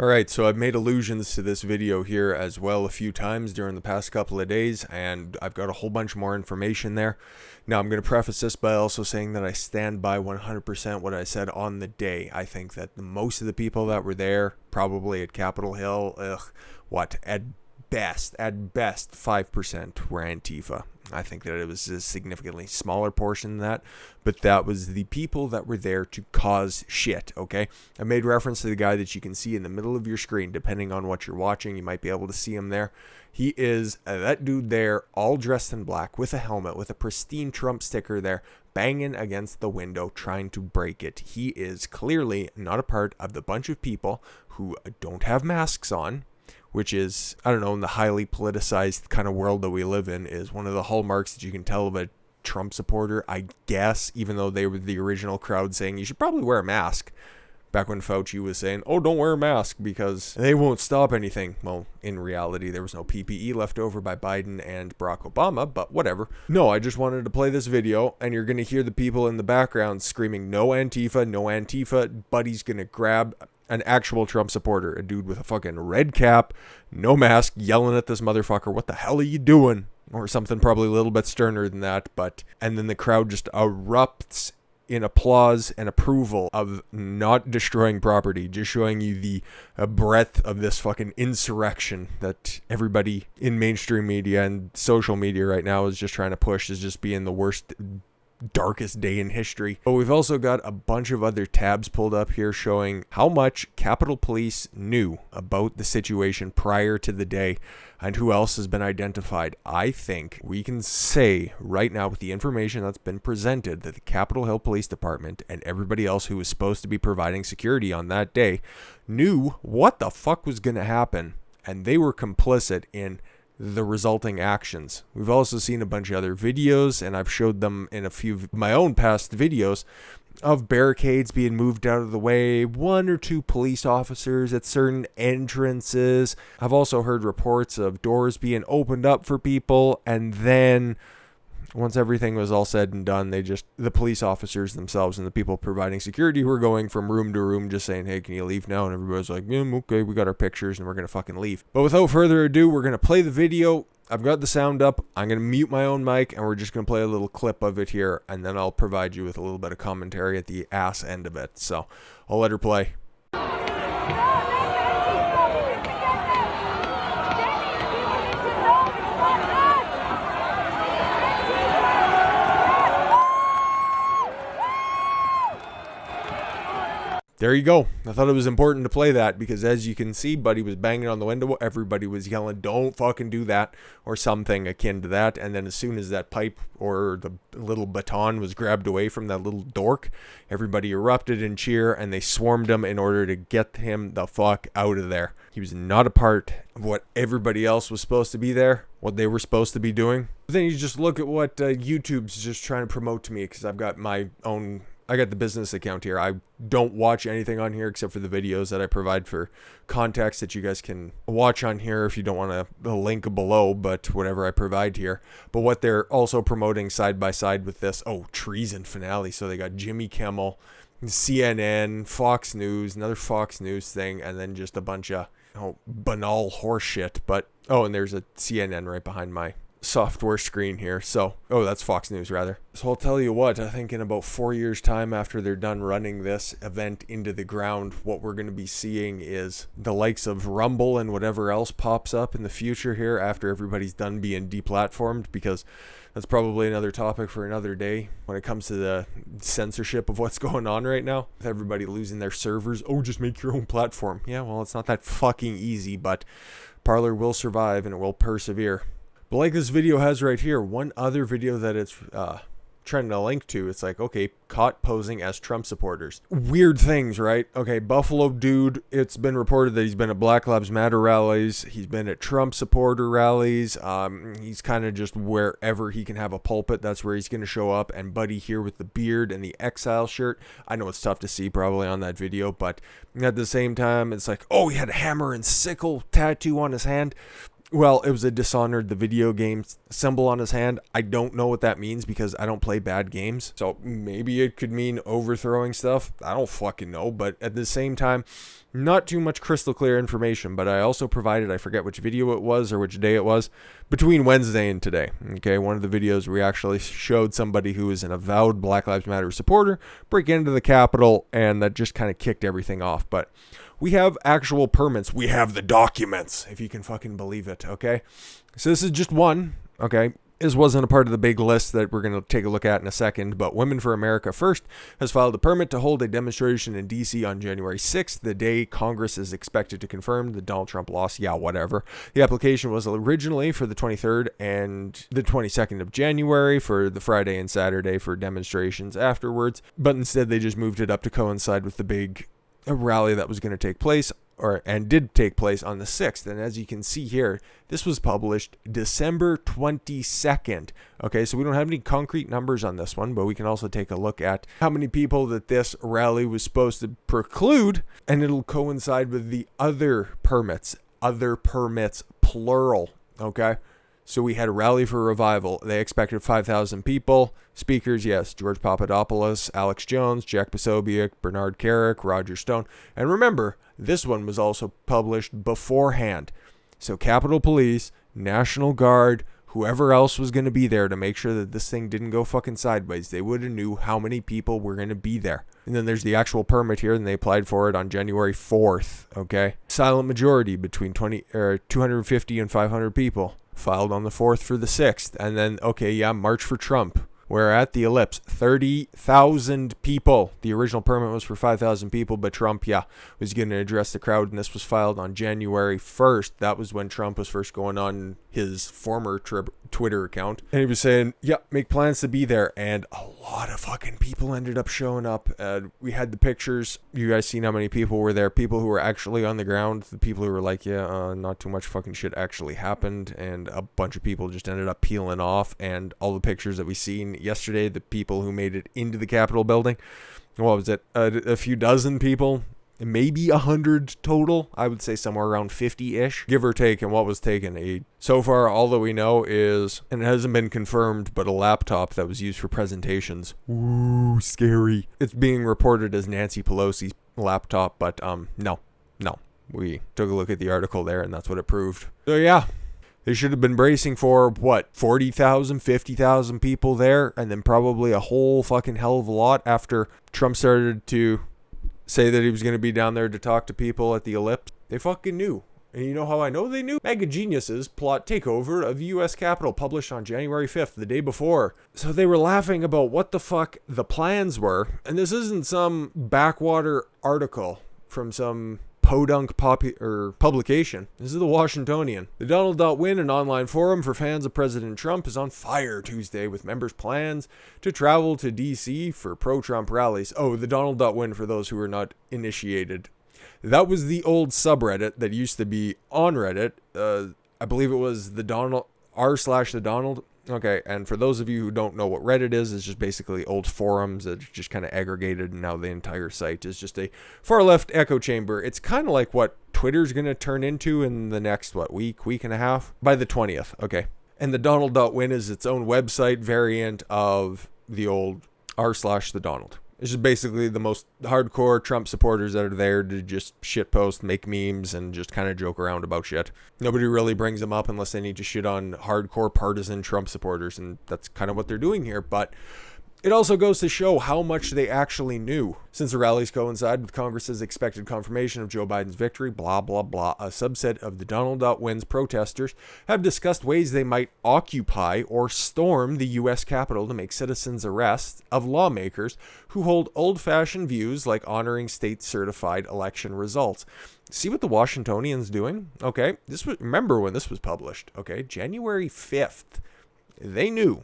Alright, so I've made allusions to this video here as well a few times during the past couple of days, and I've got a whole bunch more information there. Now, I'm going to preface this by also saying that I stand by 100% what I said on the day. I think that most of the people that were there, probably at Capitol Hill, at best, 5% were Antifa. I think that it was a significantly smaller portion than that, but that was the people that were there to cause shit, okay? I made reference to the guy that you can see in the middle of your screen. Depending on what you're watching, you might be able to see him there. He is that dude there, all dressed in black, with a helmet, with a pristine Trump sticker there, banging against the window, trying to break it. He is clearly not a part of the bunch of people who don't have masks on, which is, I don't know, in the highly politicized kind of world that we live in, is one of the hallmarks that you can tell of a Trump supporter, I guess, even though they were the original crowd saying you should probably wear a mask. Back when Fauci was saying, oh, don't wear a mask because they won't stop anything. Well, in reality, there was no PPE left over by Biden and Barack Obama, but whatever. No, I just wanted to play this video, and you're going to hear the people in the background screaming, no Antifa, no Antifa. Buddy's going to grab an actual Trump supporter, a dude with a fucking red cap, no mask, yelling at this motherfucker, what the hell are you doing? Or something probably a little bit sterner than that, and then the crowd just erupts in applause and approval of not destroying property, just showing you the breadth of this fucking insurrection that everybody in mainstream media and social media right now is just trying to push as just being the worst, darkest day in history. But we've also got a bunch of other tabs pulled up here showing how much Capitol Police knew about the situation prior to the day and who else has been identified. I think we can say right now, with the information that's been presented, that the Capitol Hill Police Department and everybody else who was supposed to be providing security on that day knew what the fuck was going to happen, and they were complicit in the resulting actions. We've also seen a bunch of other videos, and I've showed them in a few of my own past videos, of barricades being moved out of the way, one or two police officers at certain entrances. I've also heard reports of doors being opened up for people, and then once everything was all said and done, the police officers themselves and the people providing security were going from room to room just saying, hey, can you leave now? And everybody's like, yeah, okay, we got our pictures and we're going to fucking leave. But without further ado, we're going to play the video. I've got the sound up. I'm going to mute my own mic and we're just going to play a little clip of it here. And then I'll provide you with a little bit of commentary at the ass end of it. So I'll let her play. There you go. I thought it was important to play that because, as you can see, Buddy was banging on the window. Everybody was yelling, don't fucking do that, or something akin to that. And then as soon as that pipe or the little baton was grabbed away from that little dork, everybody erupted in cheer and they swarmed him in order to get him the fuck out of there. He was not a part of what everybody else was supposed to be there, what they were supposed to be doing. But then you just look at what YouTube's just trying to promote to me, because I've got my own... I got the business account here. I don't watch anything on here except for the videos that I provide for context that you guys can watch on here if you don't want a link below, but whatever I provide here. But what they're also promoting side by side with this, treason finale. So they got Jimmy Kimmel, CNN, Fox News, another Fox News thing, and then just a bunch of banal horse shit. But, and there's a CNN right behind my software screen here. So, that's Fox News rather. So I'll tell you what, I think in about 4 years time after they're done running this event into the ground, what we're going to be seeing is the likes of Rumble and whatever else pops up in the future here after everybody's done being deplatformed, because that's probably another topic for another day when it comes to the censorship of what's going on right now with everybody losing their servers. Just make your own platform. Yeah, well, it's not that fucking easy, but Parler will survive and it will persevere. But like this video has right here, one other video that it's trying to link to, it's like, okay, caught posing as Trump supporters. Weird things, right? Okay, Buffalo dude, it's been reported that he's been at Black Lives Matter rallies. He's been at Trump supporter rallies. He's kind of just wherever he can have a pulpit, that's where he's going to show up. And Buddy here with the beard and the Exile shirt. I know it's tough to see probably on that video, but at the same time, it's like, he had a hammer and sickle tattoo on his hand. Well, it was a Dishonored the video game symbol on his hand. I don't know what that means because I don't play bad games. So maybe it could mean overthrowing stuff. I don't fucking know. But at the same time, not too much crystal clear information. But I also provided, I forget which video it was or which day it was, between Wednesday and today. Okay, one of the videos we actually showed somebody who is an avowed Black Lives Matter supporter break into the Capitol, and that just kind of kicked everything off. But we have actual permits. We have the documents, if you can fucking believe it, okay? So this is just one, okay? This wasn't a part of the big list that we're going to take a look at in a second, but Women for America First has filed a permit to hold a demonstration in D.C. on January 6th, the day Congress is expected to confirm the Donald Trump loss. Yeah, whatever. The application was originally for the 23rd and the 22nd of January for the Friday and Saturday for demonstrations afterwards, but instead they just moved it up to coincide with the big rally that was going to take place, and did take place on the 6th. And as you can see here, this was published December 22nd. Okay, so we don't have any concrete numbers on this one, but we can also take a look at how many people that this rally was supposed to preclude, and it'll coincide with the other permits plural. Okay, so we had a rally for revival. They expected 5,000 people. Speakers, yes, George Papadopoulos, Alex Jones, Jack Posobiec, Bernard Carrick, Roger Stone. And remember, this one was also published beforehand. So Capitol Police, National Guard, whoever else was going to be there to make sure that this thing didn't go fucking sideways, they would have knew how many people were going to be there. And then there's the actual permit here, and they applied for it on January 4th, okay? Silent majority between 250 and 500 people. Filed on the 4th for the 6th. And then, okay, yeah, March for Trump. We're at the Ellipse, 30,000 people. The original permit was for 5,000 people, but Trump, yeah, was going to address the crowd, and this was filed on January 1st. That was when Trump was first going on his former Twitter account. And he was saying, yeah, make plans to be there. And a lot of fucking people ended up showing up. We had the pictures. You guys seen how many people were there? People who were actually on the ground. The people who were like, yeah, not too much fucking shit actually happened. And a bunch of people just ended up peeling off. And all the pictures that we seen yesterday, the people who made it into the Capitol building, what was it? A few dozen people. Maybe 100 total. I would say somewhere around 50-ish, give or take. And what was taken? So far, all that we know is, and it hasn't been confirmed, but a laptop that was used for presentations. Ooh, scary. It's being reported as Nancy Pelosi's laptop, but no. We took a look at the article there, and that's what it proved. So yeah, they should have been bracing for, 40,000, 50,000 people there, and then probably a whole fucking hell of a lot after Trump started to say that he was going to be down there to talk to people at the Ellipse. They fucking knew. And you know how I know they knew? Mega Geniuses plot takeover of the U.S. Capitol, published on January 5th, the day before. So they were laughing about what the fuck the plans were. And this isn't some backwater article from some podunk publication. This is the Washingtonian. The Donald.win, an online forum for fans of President Trump, is on fire Tuesday with members' plans to travel to D.C. for pro-Trump rallies. Oh, the Donald.win, for those who are not initiated. That was the old subreddit that used to be on Reddit. I believe it was the Donald, r/the Donald. Okay, and for those of you who don't know what Reddit is, it's just basically old forums that just kind of aggregated, and now the entire site is just a far-left echo chamber. It's kind of like what Twitter's going to turn into in the next, week and a half? By the 20th, okay. And the Donald.win is its own website variant of the old r/the Donald. It's just basically the most hardcore Trump supporters that are there to just shitpost, make memes, and just kind of joke around about shit. Nobody really brings them up unless they need to shit on hardcore partisan Trump supporters, and that's kind of what they're doing here. But it also goes to show how much they actually knew. Since the rallies coincide with Congress's expected confirmation of Joe Biden's victory, blah, blah, blah, a subset of the Donald.win's protesters have discussed ways they might occupy or storm the U.S. Capitol to make citizens' arrests of lawmakers who hold old-fashioned views like honoring state-certified election results. See what the Washingtonian's doing? Okay, remember when this was published, okay? January 5th. They knew,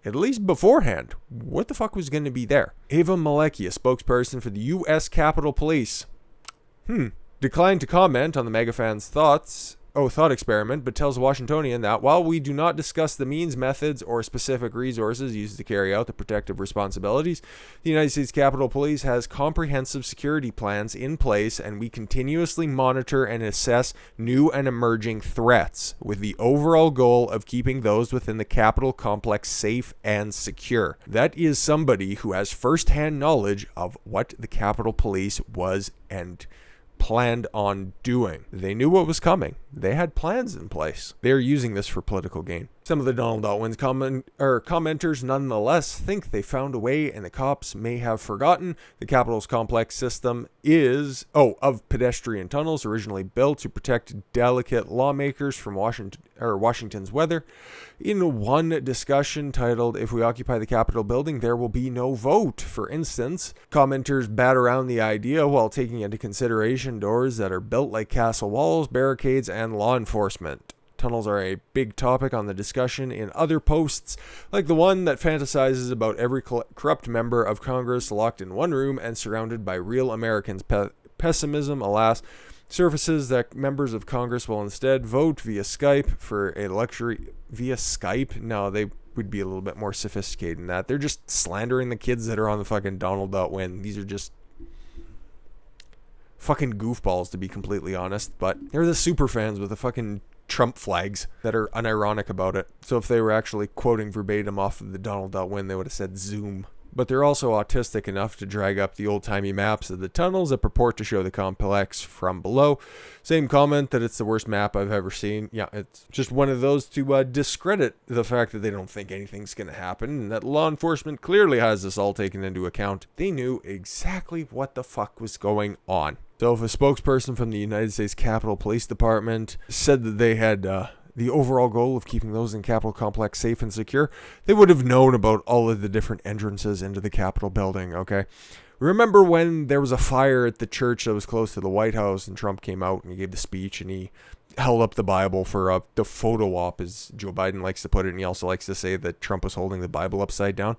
at least beforehand, what the fuck was going to be there. Ava Malecki, a spokesperson for the U.S. Capitol Police, declined to comment on the mega fans' thoughts thought experiment, but tells the Washingtonian that while we do not discuss the means, methods, or specific resources used to carry out the protective responsibilities, the United States Capitol Police has comprehensive security plans in place, and we continuously monitor and assess new and emerging threats with the overall goal of keeping those within the Capitol complex safe and secure. That is somebody who has first-hand knowledge of what the Capitol Police was and planned on doing. They knew what was coming. They had plans in place. They're using this for political gain. Some of the Donald.win's commenters nonetheless think they found a way, and the cops may have forgotten the Capitol's complex system is of pedestrian tunnels originally built to protect delicate lawmakers from Washington's weather. In one discussion titled "If We Occupy the Capitol Building, There Will Be No Vote," for instance, commenters bat around the idea while taking into consideration doors that are built like castle walls, barricades, and law enforcement. Tunnels are a big topic on the discussion in other posts, like the one that fantasizes about every corrupt member of Congress locked in one room and surrounded by real Americans. Pessimism, alas, surfaces that members of Congress will instead vote via Skype for a luxury. Via Skype? No, they would be a little bit more sophisticated than that. They're just slandering the kids that are on the fucking donald.win. These are just fucking goofballs, to be completely honest, but they're the super fans with the fucking Trump flags that are unironic about it. So if they were actually quoting verbatim off of the donald.win, they would have said Zoom. But they're also autistic enough to drag up the old-timey maps of the tunnels that purport to show the complex from below. Same comment that it's the worst map I've ever seen. Yeah, it's just one of those to discredit the fact that they don't think anything's going to happen, and that law enforcement clearly has this all taken into account. They knew exactly what the fuck was going on. So if a spokesperson from the United States Capitol Police Department said that they had the overall goal of keeping those in Capitol Complex safe and secure, they would have known about all of the different entrances into the Capitol building, okay? Remember when there was a fire at the church that was close to the White House and Trump came out and he gave the speech and he held up the Bible for the photo op, as Joe Biden likes to put it, and he also likes to say that Trump was holding the Bible upside down.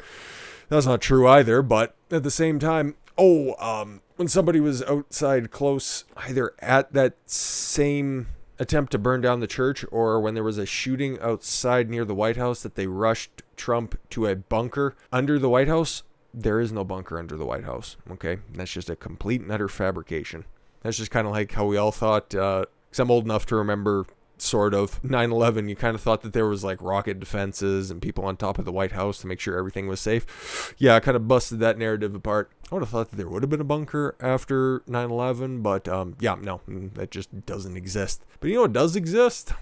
That's not true either, but at the same time, when somebody was outside close, either at that same attempt to burn down the church or when there was a shooting outside near the White House that they rushed Trump to a bunker under the White House, there is no bunker under the White House, okay? That's just a complete and utter fabrication. That's just kind of like how we all thought, because I'm old enough to remember sort of 9/11, you kind of thought that there was like rocket defenses and people on top of the White House to make sure everything was safe. Yeah, I kind of busted that narrative apart. I would have thought that there would have been a bunker after 9/11, but yeah, no, that just doesn't exist. But you know what does exist?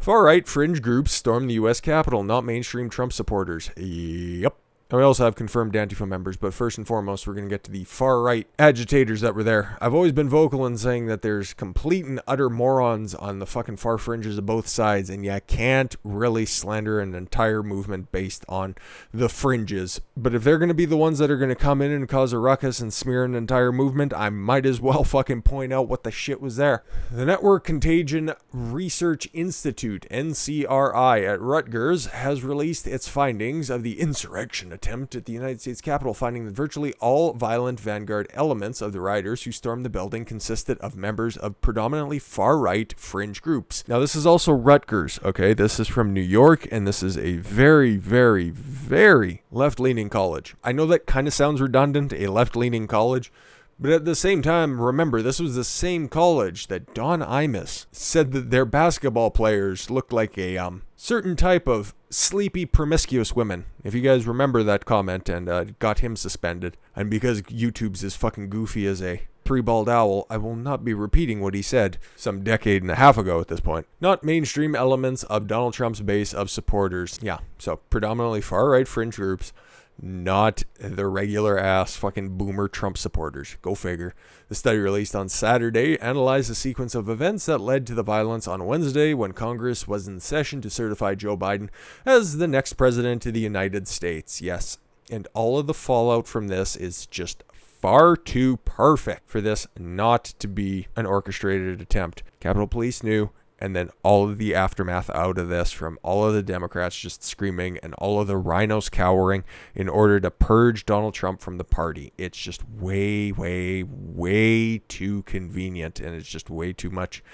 Far-right fringe groups storm the U.S. Capitol, not mainstream Trump supporters. Yep. And we also have confirmed Antifa members, but first and foremost, we're going to get to the far-right agitators that were there. I've always been vocal in saying that there's complete and utter morons on the fucking far fringes of both sides, and you can't really slander an entire movement based on the fringes. But if they're going to be the ones that are going to come in and cause a ruckus and smear an entire movement, I might as well fucking point out what the shit was there. The Network Contagion Research Institute, NCRI, at Rutgers has released its findings of the insurrection attempt at the United States Capitol, finding that virtually all violent vanguard elements of the rioters who stormed the building consisted of members of predominantly far-right fringe groups. Now, this is also Rutgers, okay? This is from New York, and this is a very, very, very left-leaning college. I know that kind of sounds redundant, a left-leaning college, but at the same time, remember, this was the same college that Don Imus said that their basketball players looked like a certain type of sleepy, promiscuous women. If you guys remember that comment, and got him suspended. And because YouTube's as fucking goofy as a three-balled owl, I will not be repeating what he said some decade and a half ago at this point. Not mainstream elements of Donald Trump's base of supporters. Yeah, so predominantly far-right fringe groups. Not the regular ass fucking boomer Trump supporters. Go figure. The study released on Saturday analyzed the sequence of events that led to the violence on Wednesday when Congress was in session to certify Joe Biden as the next president of the United States. Yes, and all of the fallout from this is just far too perfect for this not to be an orchestrated attempt. Capitol Police knew. And then all of the aftermath out of this from all of the Democrats just screaming and all of the rhinos cowering in order to purge Donald Trump from the party. It's just way, way, way too convenient. And it's just way too much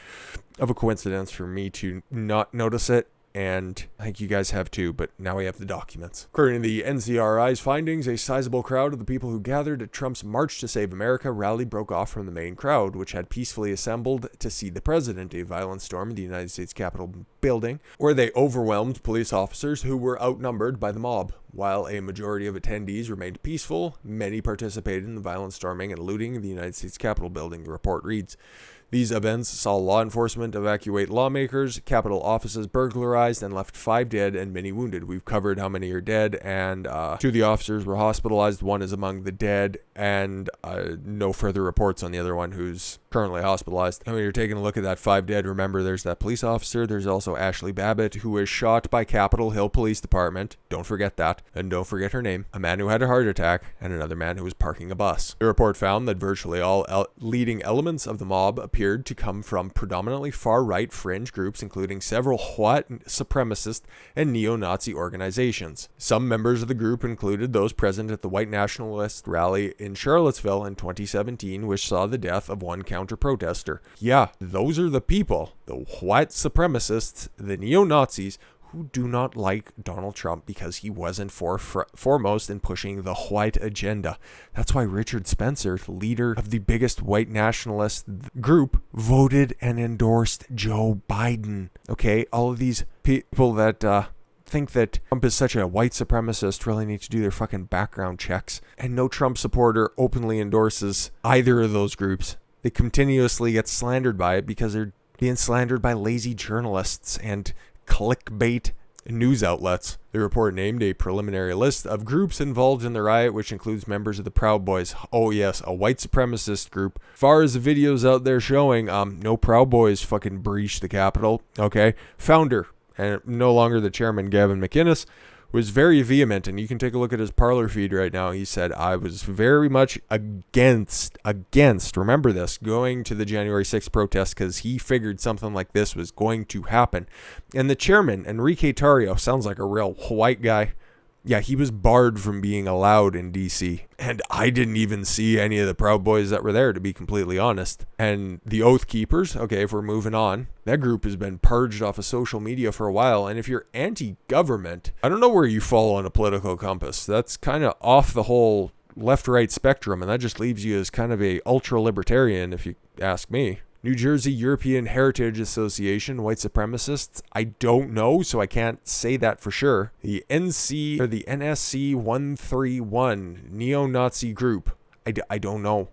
of a coincidence for me to not notice it. And I think you guys have too, but now we have the documents. According to the NCRI's findings, a sizable crowd of the people who gathered at Trump's March to Save America rally broke off from the main crowd, which had peacefully assembled to see the president. A violent storm in the United States Capitol building, where they overwhelmed police officers who were outnumbered by the mob. While a majority of attendees remained peaceful, many participated in the violent storming and looting of the United States Capitol building, the report reads. These events saw law enforcement evacuate lawmakers, Capitol offices burglarized, and left 5 dead and many wounded. We've covered how many are dead, and 2 of the officers were hospitalized. 1 is among the dead, and no further reports on the other one who's currently hospitalized. And when you're taking a look at that 5 dead, remember there's that police officer. There's also Ashley Babbitt, who was shot by Capitol Hill Police Department. Don't forget that. And don't forget her name. A man who had a heart attack, and another man who was parking a bus. The report found that virtually all leading elements of the mob appeared to come from predominantly far-right fringe groups, including several white supremacist and neo-Nazi organizations. Some members of the group included those present at the white nationalist rally in Charlottesville in 2017, which saw the death of 1 counter-protester. Yeah, those are the people, the white supremacists, the neo-Nazis, who do not like Donald Trump because he wasn't foremost in pushing the white agenda. That's why Richard Spencer, leader of the biggest white nationalist group, voted and endorsed Joe Biden. Okay, all of these people that think that Trump is such a white supremacist really need to do their fucking background checks. And no Trump supporter openly endorses either of those groups. They continuously get slandered by it because they're being slandered by lazy journalists and clickbait news outlets. The report named a preliminary list of groups involved in the riot, which includes members of the Proud Boys. Oh yes, a white supremacist group. As far as the videos out there showing, no Proud Boys fucking breached the Capitol. Okay, founder and no longer the chairman, Gavin McInnes, was very vehement, and you can take a look at his Parler feed right now. He said, I was very much against, remember this, going to the January 6th protest because he figured something like this was going to happen. And the chairman, Enrique Tarrio, sounds like a real white guy. Yeah, he was barred from being allowed in D.C. And I didn't even see any of the Proud Boys that were there, to be completely honest. And the Oath Keepers, okay, if we're moving on, that group has been purged off of social media for a while. And if you're anti-government, I don't know where you fall on a political compass. That's kind of off the whole left-right spectrum. And that just leaves you as kind of a ultra-libertarian, if you ask me. New Jersey European Heritage Association, white supremacists, I don't know, so I can't say that for sure. The NSC 131, neo-Nazi group, I don't know.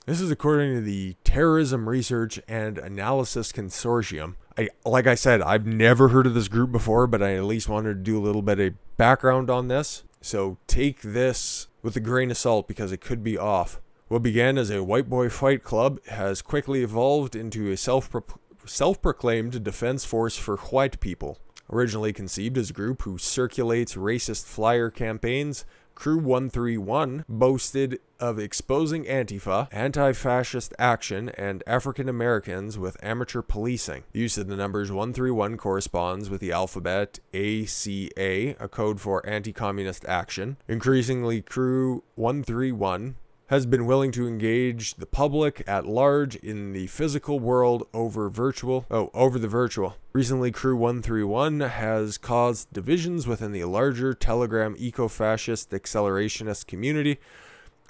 This is according to the Terrorism Research and Analysis Consortium. Like I said, I've never heard of this group before, but I at least wanted to do a little bit of background on this. So take this with a grain of salt because it could be off. What began as a white boy fight club has quickly evolved into a self-proclaimed defense force for white people. Originally conceived as a group who circulates racist flyer campaigns, Crew 131 boasted of exposing Antifa, anti-fascist action, and African Americans with amateur policing. The use of the numbers 131 corresponds with the alphabet ACA, a code for anti-communist action. Increasingly, Crew 131 has been willing to engage the public at large in the physical world over the virtual. Recently, Crew 131 has caused divisions within the larger Telegram eco-fascist accelerationist community.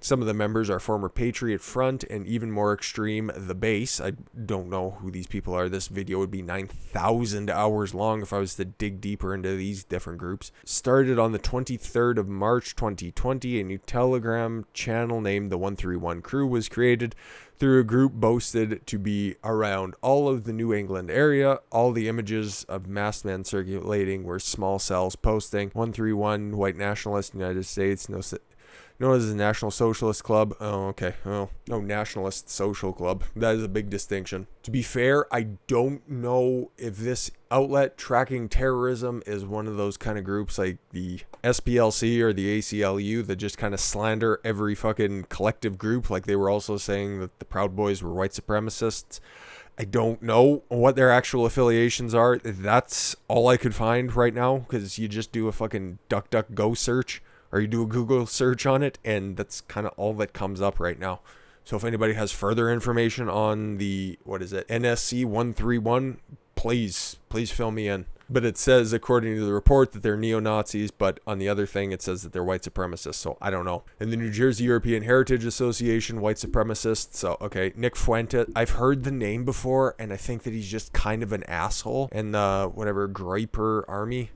Some of the members are former Patriot Front and even more extreme, The Base. I don't know who these people are. This video would be 9,000 hours long if I was to dig deeper into these different groups. Started on the 23rd of March 2020, a new Telegram channel named the 131 Crew was created through a group boasted to be around all of the New England area. All the images of masked men circulating were small cells posting 131 White Nationalist United States, known as the National Socialist Club. Oh, okay. Oh, no, Nationalist Social Club. That is a big distinction. To be fair, I don't know if this outlet tracking terrorism is one of those kind of groups like the SPLC or the ACLU that just kind of slander every fucking collective group. Like they were also saying that the Proud Boys were white supremacists. I don't know what their actual affiliations are. That's all I could find right now, because you just do a fucking DuckDuckGo search, or you do a Google search on it, and that's kind of all that comes up right now. So if anybody has further information on the, NSC 131, please fill me in. But it says, according to the report, that they're neo-Nazis, but on the other thing, it says that they're white supremacists, so I don't know. And the New Jersey European Heritage Association, white supremacists, so, okay. Nick Fuentes, I've heard the name before, and I think that he's just kind of an asshole. And Griper Army.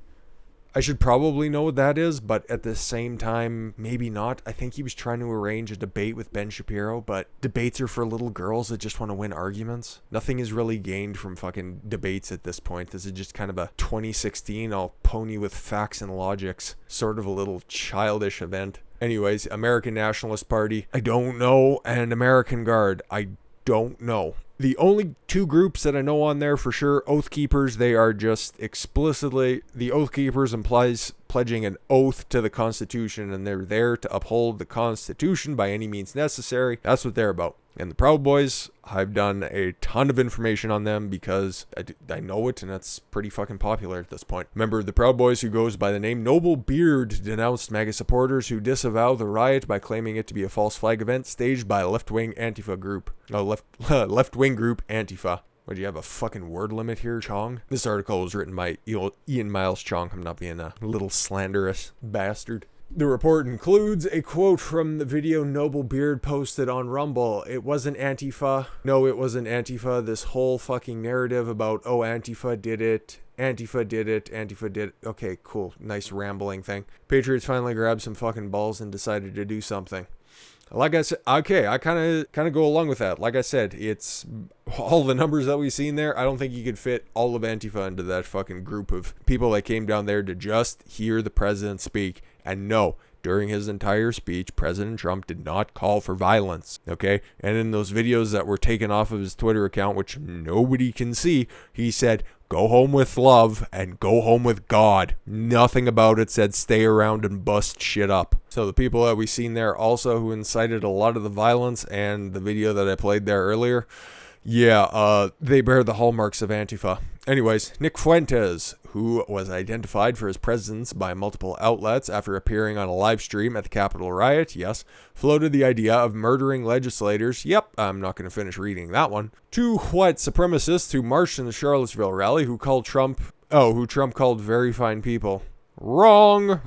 I should probably know what that is, but at the same time, maybe not. I think he was trying to arrange a debate with Ben Shapiro, but debates are for little girls that just want to win arguments. Nothing is really gained from fucking debates at this point. This is just kind of a 2016, I'll pony with facts and logics, sort of a little childish event. Anyways, American Nationalist Party, I don't know, and American Guard, I don't know. The only two groups that I know on there for sure, Oath Keepers, they are just explicitly, the Oath Keepers implies pledging an oath to the Constitution, and they're there to uphold the Constitution by any means necessary. That's what they're about. And the Proud Boys, I've done a ton of information on them because I know it, and that's pretty fucking popular at this point. Member of the Proud Boys who goes by the name Noble Beard denounced MAGA supporters who disavow the riot by claiming it to be a false flag event staged by a left-wing Antifa group. Left-wing group Antifa. What, do you have a fucking word limit here, Chong? This article was written by Ian Miles Chong. I'm not being a little slanderous bastard. The report includes a quote from the video Noble Beard posted on Rumble. It wasn't Antifa. No, it wasn't Antifa. This whole fucking narrative about, oh, Antifa did it. Antifa did it. Antifa did it. Okay, cool. Nice rambling thing. Patriots finally grabbed some fucking balls and decided to do something. Like I said, okay, I kind of go along with that. Like I said, it's all the numbers that we've seen there. I don't think you could fit all of Antifa into that fucking group of people that came down there to just hear the president speak. And no, during his entire speech, President Trump did not call for violence, okay? And in those videos that were taken off of his Twitter account, which nobody can see, he said, go home with love and go home with God. Nothing about it said stay around and bust shit up. So the people that we seen there also who incited a lot of the violence, and the video that I played there earlier, yeah, they bear the hallmarks of Antifa. Anyways, Nick Fuentes, who was identified for his presence by multiple outlets after appearing on a live stream at the Capitol riot, yes, floated the idea of murdering legislators. Yep, I'm not going to finish reading that one. Two white supremacists who marched in the Charlottesville rally who Trump called very fine people. Wrong.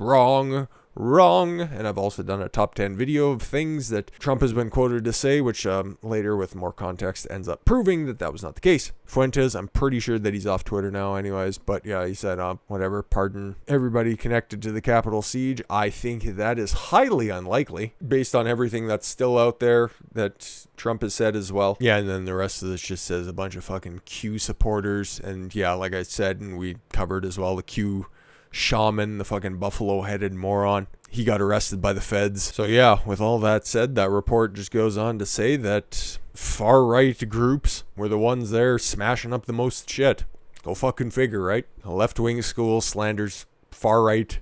And I've also done a top 10 video of things that Trump has been quoted to say, which later with more context ends up proving that that was not the case. Fuentes, I'm pretty sure that he's off Twitter now anyways, but yeah, he said, whatever, pardon everybody connected to the Capitol siege. I think that is highly unlikely based on everything that's still out there that Trump has said as well. Yeah, and then the rest of this just says a bunch of fucking Q supporters. And yeah, like I said, and we covered as well, the Q shaman, the fucking buffalo-headed moron. He got arrested by the feds. So yeah, with all that said, that report just goes on to say that far-right groups were the ones there smashing up the most shit. Go fucking figure, right? A left-wing school slanders far-right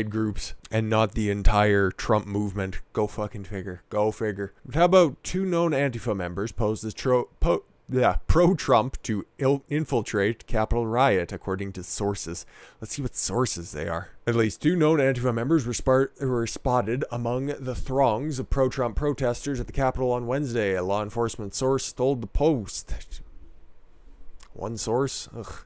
groups and not the entire Trump movement. Go fucking figure. Go figure. But how about two known Antifa members posed as pro-Trump to infiltrate Capitol riot, according to sources. Let's see what sources they are. At least two known Antifa members were spotted among the throngs of pro-Trump protesters at the Capitol on Wednesday. A law enforcement source told the Post. One source? Ugh.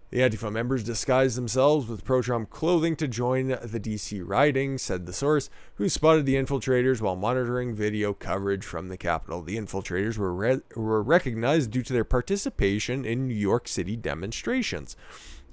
The Antifa members disguised themselves with pro-Trump clothing to join the DC rioting, said the source, who spotted the infiltrators while monitoring video coverage from the Capitol. The infiltrators were recognized due to their participation in New York City demonstrations,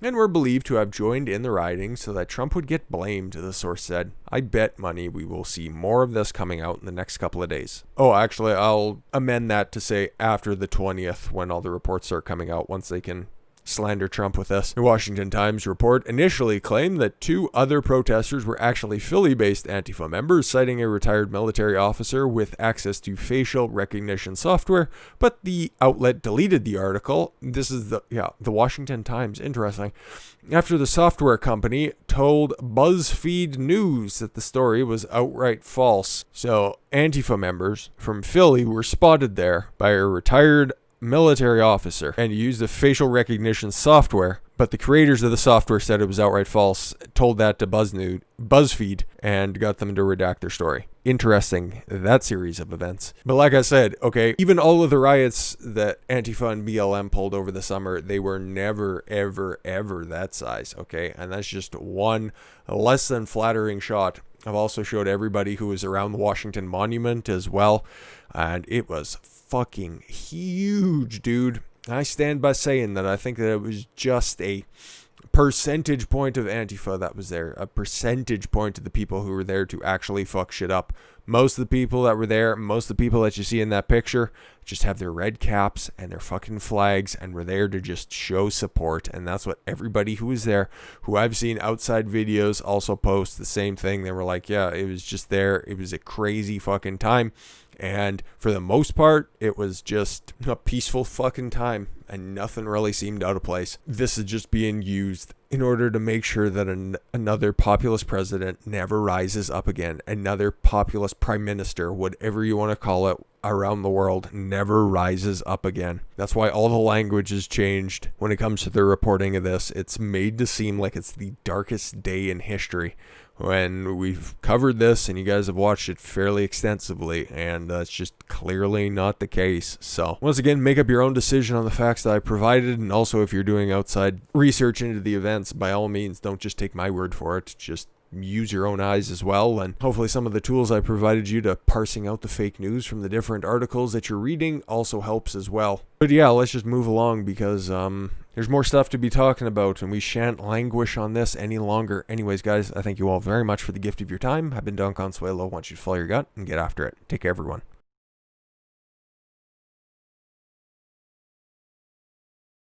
and were believed to have joined in the rioting so that Trump would get blamed, the source said. I bet money we will see more of this coming out in the next couple of days. Oh, actually, I'll amend that to say after the 20th, when all the reports start coming out, once they can slander Trump with this. The Washington Times report initially claimed that two other protesters were actually Philly-based Antifa members, citing a retired military officer with access to facial recognition software, but the outlet deleted the article. This is the Washington Times. Interesting. After the software company told BuzzFeed News that the story was outright false. So Antifa members from Philly were spotted there by a retired military officer and used a facial recognition software, but the creators of the software said it was outright false, told that to BuzzFeed, and got them to redact their story. Interesting, that series of events. But like I said, okay, even all of the riots that Antifa and BLM pulled over the summer, they were never, ever, ever that size, okay? And that's just one less than flattering shot. I've also showed everybody who was around the Washington Monument as well, and it was fucking huge, dude. I stand by saying that I think that it was just a percentage point of Antifa that was there, a percentage point of the people who were there to actually fuck shit up. Most of the people that were there, most of the people that you see in that picture, just have their red caps and their fucking flags and were there to just show support. And that's what everybody who was there, who I've seen outside videos also post the same thing. They were like, yeah, it was just there. It was a crazy fucking time. And for the most part, it was just a peaceful fucking time and nothing really seemed out of place. This is just being used in order to make sure that another populist president never rises up again. Another populist prime minister, whatever you want to call it, around the world never rises up again. That's why all the language has changed when it comes to the reporting of this. It's made to seem like it's the darkest day in history, when we've covered this and you guys have watched it fairly extensively, and that's just clearly not the case. So once again, make up your own decision on the facts that I provided, and also if you're doing outside research into the events, by all means, don't just take my word for it. Just use your own eyes as well, and hopefully some of the tools I provided you to parsing out the fake news from the different articles that you're reading also helps as well. But yeah, let's just move along, because there's more stuff to be talking about, and we shan't languish on this any longer. Anyways, guys, I thank you all very much for the gift of your time. I've been Don Consuelo. I want you to follow your gut and get after it. Take care, everyone.